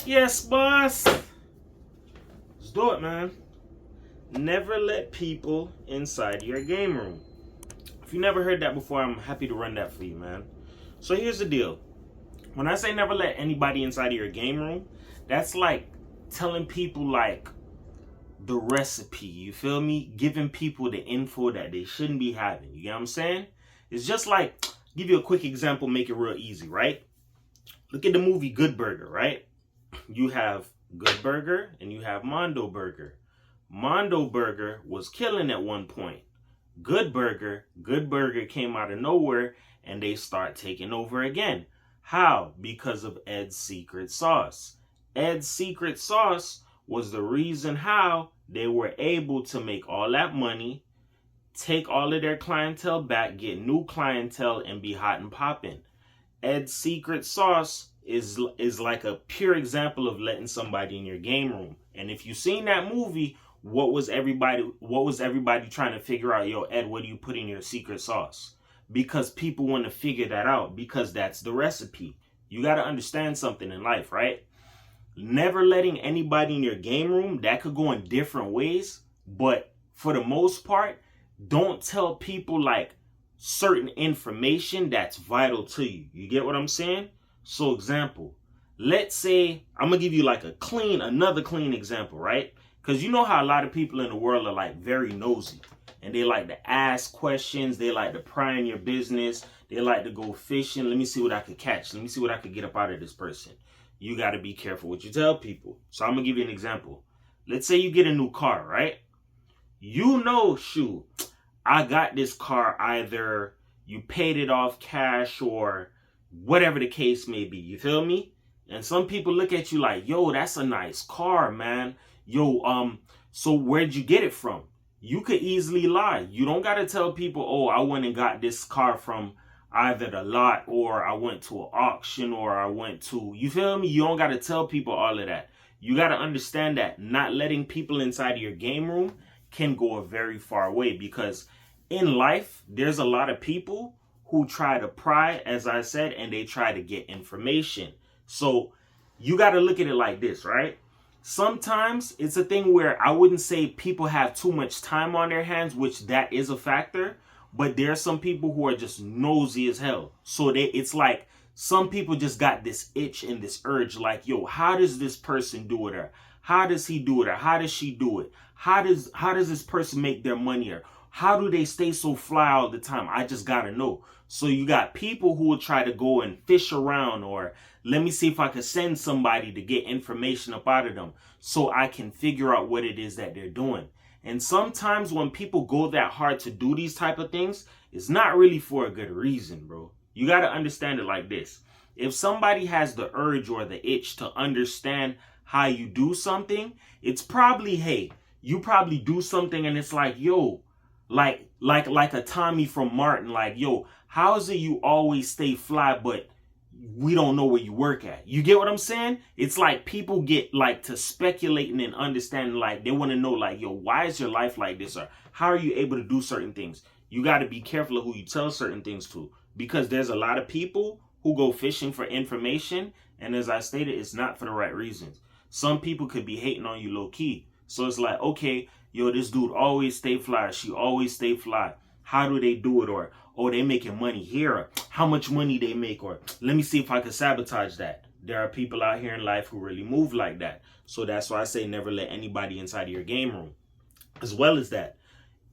Yes, boss. Let's do it, man. Never let people inside your game room. If you never heard that before, I'm happy to run that for you, man. So here's the deal. When I say never let anybody inside of your game room, that's like telling people like the recipe, you feel me? Giving people the info that they shouldn't be having. You get what I'm saying? It's just like, give you a quick example, make it real easy, right? Look at the movie Good Burger, right? You have Good Burger and you have Mondo Burger. Mondo Burger was killing at one point. Good Burger came out of nowhere and they start taking over again. How? Because of Ed's secret sauce. Ed's secret sauce was the reason how they were able to make all that money, take all of their clientele back, get new clientele, and be hot and popping. Ed's secret sauce is like a pure example of letting somebody in your game room. And if you've seen that movie, what was everybody trying to figure out? Yo, Ed, what do you put in your secret sauce? Because people want to figure that out, because that's the recipe. You got to understand something in life, right? Never letting anybody in your game room, that could go in different ways, but for the most part, don't tell people like certain information that's vital to you. You get what I'm saying? So example, let's say, I'm gonna give you like another clean example, right? Because you know how a lot of people in the world are like very nosy and they like to ask questions. They like to pry in your business. They like to go fishing. Let me see what I could catch. Let me see what I could get up out of this person. You got to be careful what you tell people. So I'm going to give you an example. Let's say you get a new car, right? You know, shoot, I got this car, either you paid it off cash or whatever the case may be. You feel me? And some people look at you like, yo, that's a nice car, man. Yo, so where'd you get it from? You could easily lie. You don't got to tell people, oh, I went and got this car from either the lot, or I went to an auction, or I went to, you feel me? You don't got to tell people all of that. You got to understand that not letting people inside of your game room can go a very far way, because in life, there's a lot of people who try to pry, as I said, and they try to get information. So you got to look at it like this, right? Sometimes it's a thing where I wouldn't say people have too much time on their hands, which that is a factor. But there are some people who are just nosy as hell. So it's like some people just got this itch and this urge like, yo, how does this person do it? Or how does he do it? Or how does she do it? How does this person make their money? Or how do they stay so fly all the time? I just got to know. So you got people who will try to go and fish around, or let me see if I could send somebody to get information up out of them so I can figure out what it is that they're doing. And sometimes when people go that hard to do these type of things, it's not really for a good reason, bro. You got to understand it like this. If somebody has the urge or the itch to understand how you do something, it's probably, hey, you probably do something and it's like, yo, like a Tommy from Martin, like, yo, how is it you always stay fly, but we don't know where you work at? You get what I'm saying? It's like people get like to speculating and understanding, like they want to know like, yo, why is your life like this? Or how are you able to do certain things? You got to be careful of who you tell certain things to, because there's a lot of people who go fishing for information. And as I stated, it's not for the right reasons. Some people could be hating on you low key. So it's like, okay, yo, this dude always stay fly. She always stay fly. How do they do it? Or, oh, they making money here. Or how much money they make. Or let me see if I can sabotage that. There are people out here in life who really move like that. So that's why I say never let anybody inside of your game room. As well as that,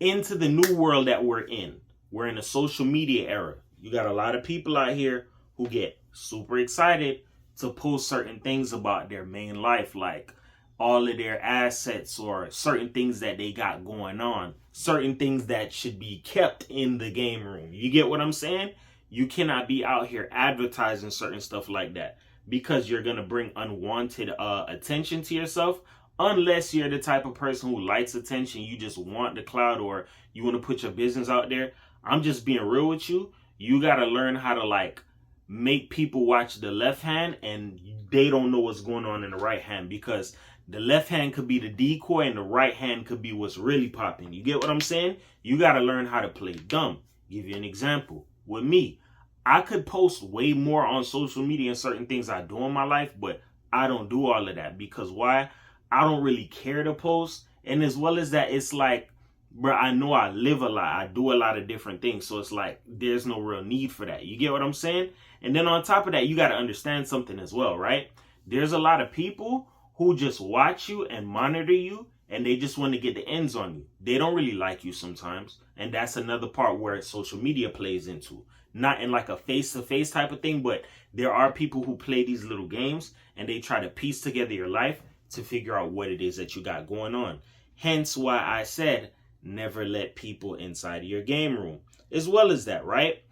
into the new world that we're in a social media era. You got a lot of people out here who get super excited to post certain things about their main life, like all of their assets or certain things that they got going on, certain things that should be kept in the game room. You get what I'm saying? You cannot be out here advertising certain stuff like that, because you're going to bring unwanted attention to yourself, unless you're the type of person who likes attention. You just want the clout, or you want to put your business out there. I'm just being real with you. You got to learn how to like make people watch the left hand and they don't know what's going on in the right hand, because the left hand could be the decoy and the right hand could be what's really popping. You get what I'm saying? You got to learn how to play dumb. Give you an example. With me, I could post way more on social media and certain things I do in my life, but I don't do all of that because why? I don't really care to post. And as well as that, it's like, bro, I know I live a lot. I do a lot of different things. So it's like, there's no real need for that. You get what I'm saying? And then on top of that, you got to understand something as well, right? There's a lot of people who just watch you and monitor you, and they just want to get the ends on you. They don't really like you sometimes. And that's another part where social media plays into. Not in like a face-to-face type of thing, but there are people who play these little games and they try to piece together your life to figure out what it is that you got going on. Hence why I said, never let people inside your game room. As well as that, right?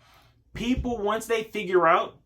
People, once they figure out,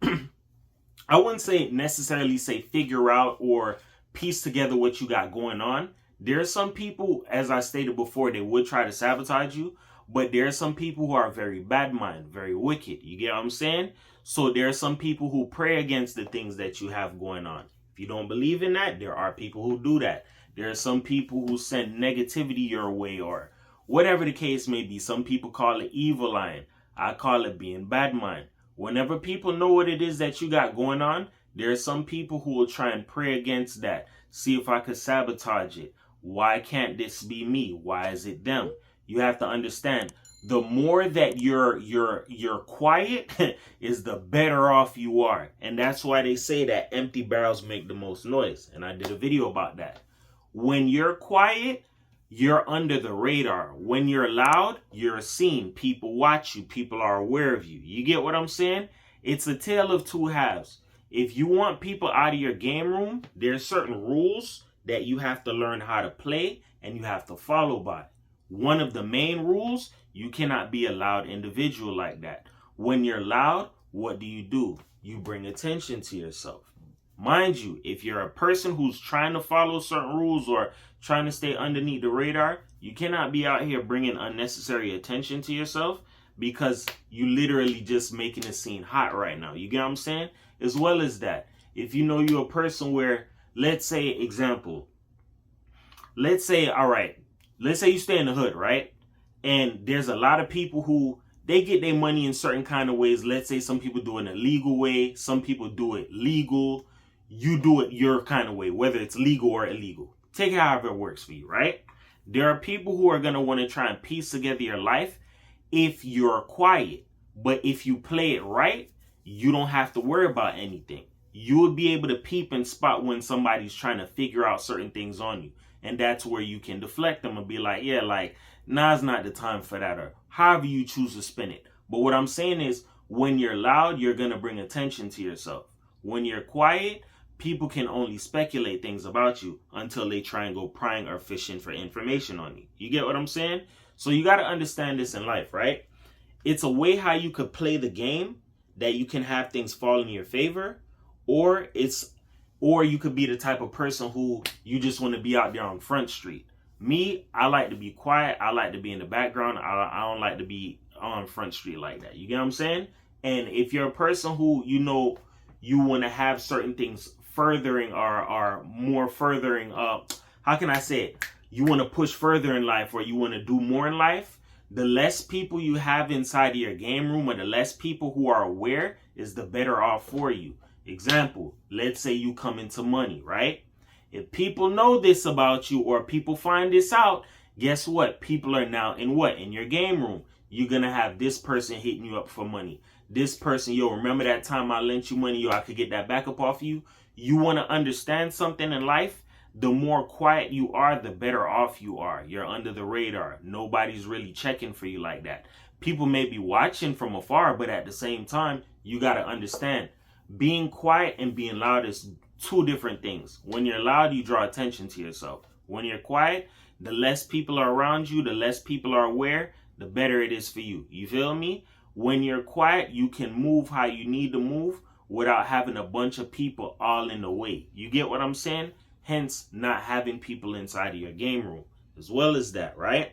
I wouldn't say necessarily say figure out or piece together what you got going on. There are some people, as I stated before, they would try to sabotage you. But there are some people who are very bad mind, very wicked. You get what I'm saying? So there are some people who pray against the things that you have going on. If you don't believe in that, there are people who do that. There are some people who send negativity your way or whatever the case may be. Some people call it evil eye. I call it being bad mind. Whenever people know what it is that you got going on, there are some people who will try and pray against that. See if I could sabotage it. Why can't this be me? Why is it them? You have to understand, the more that you're quiet is the better off you are. And that's why they say that empty barrels make the most noise. And I did a video about that. When you're quiet, you're under the radar. When you're loud, you're seen. People watch you. People are aware of you. You get what I'm saying? It's a tale of two halves. If you want people out of your game room, there's certain rules that you have to learn how to play and you have to follow by. One of the main rules, you cannot be a loud individual like that. When you're loud, what do? You bring attention to yourself. Mind you, if you're a person who's trying to follow certain rules or trying to stay underneath the radar, you cannot be out here bringing unnecessary attention to yourself because you literally just making the scene hot right now. You get what I'm saying? As well as that, if you know you're a person where, let's say you stay in the hood, right? And there's a lot of people who, they get their money in certain kind of ways. Let's say some people do it in a legal way. Some people do it legal. You do it your kind of way, whether it's legal or illegal. Take it however it works for you, right? There are people who are going to want to try and piece together your life if you're quiet. But if you play it right, you don't have to worry about anything. You would be able to peep and spot when somebody's trying to figure out certain things on you. And that's where you can deflect them and be like, yeah, like, now's not the time for that, or however you choose to spin it. But what I'm saying is, when you're loud, you're going to bring attention to yourself. When you're quiet, people can only speculate things about you until they try and go prying or fishing for information on you. You get what I'm saying? So you got to understand this in life, right? It's a way how you could play the game that you can have things fall in your favor, or you could be the type of person who you just want to be out there on Front Street. Me, I like to be quiet. I like to be in the background. I don't like to be on Front Street like that. You get what I'm saying? And if you're a person who, you know, you want to have certain things furthering or more furthering, how can I say it? You want to push further in life, or you want to do more in life, the less people you have inside of your game room, or the less people who are aware, is the better off for you. Example, let's say you come into money, right? If people know this about you, or people find this out, guess what? People are now in what? In your game room. You're going to have this person hitting you up for money. This person, yo, remember that time I lent you money? Yo, I could get that back up off you. You want to understand something in life? The more quiet you are, the better off you are. You're under the radar. Nobody's really checking for you like that. People may be watching from afar, but at the same time, you got to understand, being quiet and being loud is two different things. When you're loud, you draw attention to yourself. When you're quiet, the less people are around you, the less people are aware, the better it is for you. You feel me? When you're quiet, you can move how you need to move without having a bunch of people all in the way. You get what I'm saying? Hence, not having people inside of your game room. As well as that, right?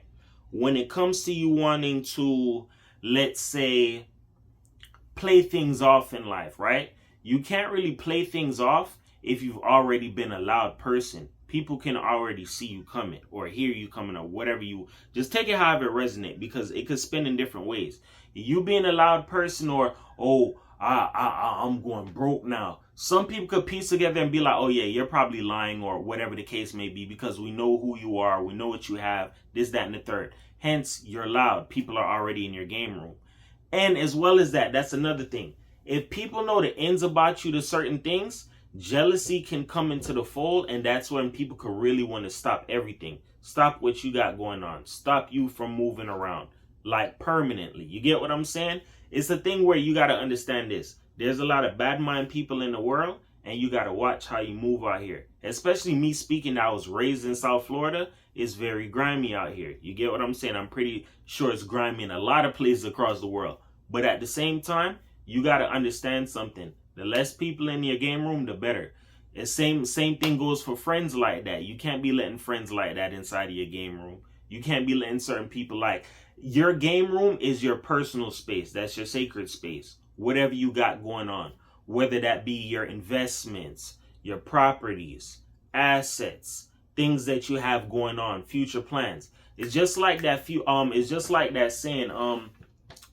When it comes to you wanting to, let's say, play things off in life, right? You can't really play things off if you've already been a loud person. People can already see you coming or hear you coming or whatever you... Just take it however it resonates, because it could spin in different ways. You being a loud person, or, oh, I'm going broke now. Some people could piece together and be like, oh yeah, you're probably lying or whatever the case may be, because we know who you are, we know what you have, this, that, and the third. Hence, you're loud. People are already in your game room. And as well as that, that's another thing. If people know the ins about you to certain things, jealousy can come into the fold, and that's when people could really want to stop everything. Stop what you got going on. Stop you from moving around, like permanently. You get what I'm saying? It's a thing where you got to understand this. There's a lot of bad mind people in the world, and you got to watch how you move out here. Especially me speaking, I was raised in South Florida. It's very grimy out here. You get what I'm saying? I'm pretty sure it's grimy in a lot of places across the world. But at the same time, you got to understand something. The less people in your game room, the better. The same thing goes for friends like that. You can't be letting friends like that inside of your game room. You can't be letting certain people like... Your game room is your personal space. That's your sacred space. Whatever you got going on. Whether that be your investments, your properties, assets, things that you have going on, future plans. It's just like that it's just like that saying,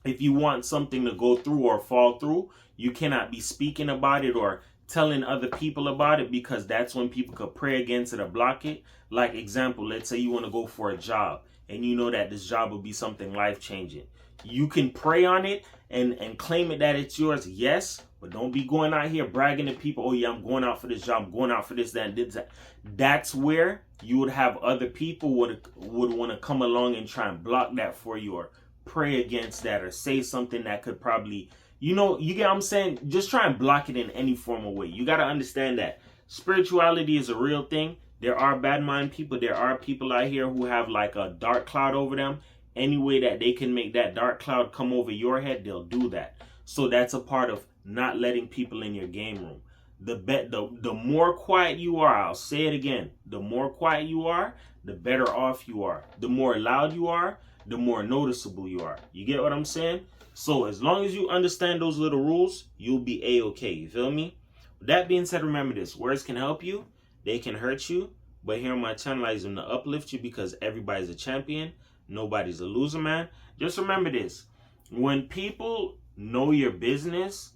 if you want something to go through or fall through, you cannot be speaking about it or telling other people about it, because that's when people could pray against it or block it. Like example, let's say you want to go for a job and you know that this job will be something life-changing. You can pray on it and claim it that it's yours, yes, but don't be going out here bragging to people, oh yeah, I'm going out for this job, I'm going out for this, that, and this, that. That's where you would have other people would want to come along and try and block that for you, or pray against that, or say something that could probably, you get what I'm saying? Just try and block it in any form of way. You got to understand that spirituality is a real thing. There are bad mind people. There are people out here who have like a dark cloud over them. Any way that they can make that dark cloud come over your head, they'll do that. So that's a part of not letting people in your game room. The more quiet you are, I'll say it again, the more quiet you are, the better off you are. The more loud you are, the more noticeable you are. You get what I'm saying? So as long as you understand those little rules, you'll be A-okay. You feel me? With that being said, remember this. Words can help you. They can hurt you. But here on my channel, I use them to uplift you, because everybody's a champion. Nobody's a loser, man. Just remember this. When people know your business,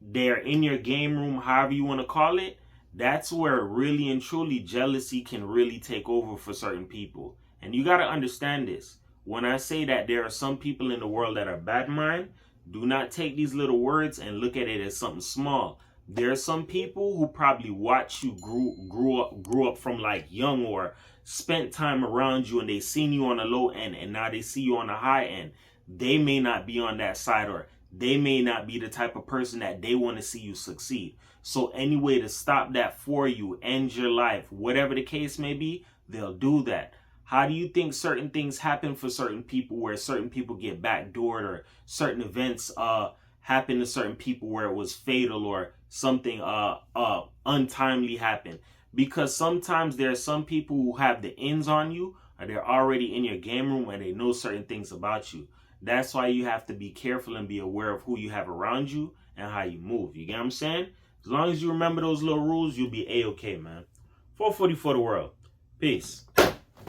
they're in your game room, however you want to call it, that's where really and truly jealousy can really take over for certain people. And you got to understand this. When I say that there are some people in the world that are bad mind, do not take these little words and look at it as something small. There are some people who probably watch you grew up from like young, or spent time around you, and they seen you on the low end and now they see you on the high end. They may not be on that side, or they may not be the type of person that they want to see you succeed. So any way to stop that for you, end your life, whatever the case may be, they'll do that. How do you think certain things happen for certain people, where certain people get backdoored, or certain events happen to certain people where it was fatal, or something untimely happened? Because sometimes there are some people who have the ins on you, or they're already in your game room and they know certain things about you. That's why you have to be careful and be aware of who you have around you and how you move. You get what I'm saying? As long as you remember those little rules, you'll be A-okay, man. 440 for the world. Peace.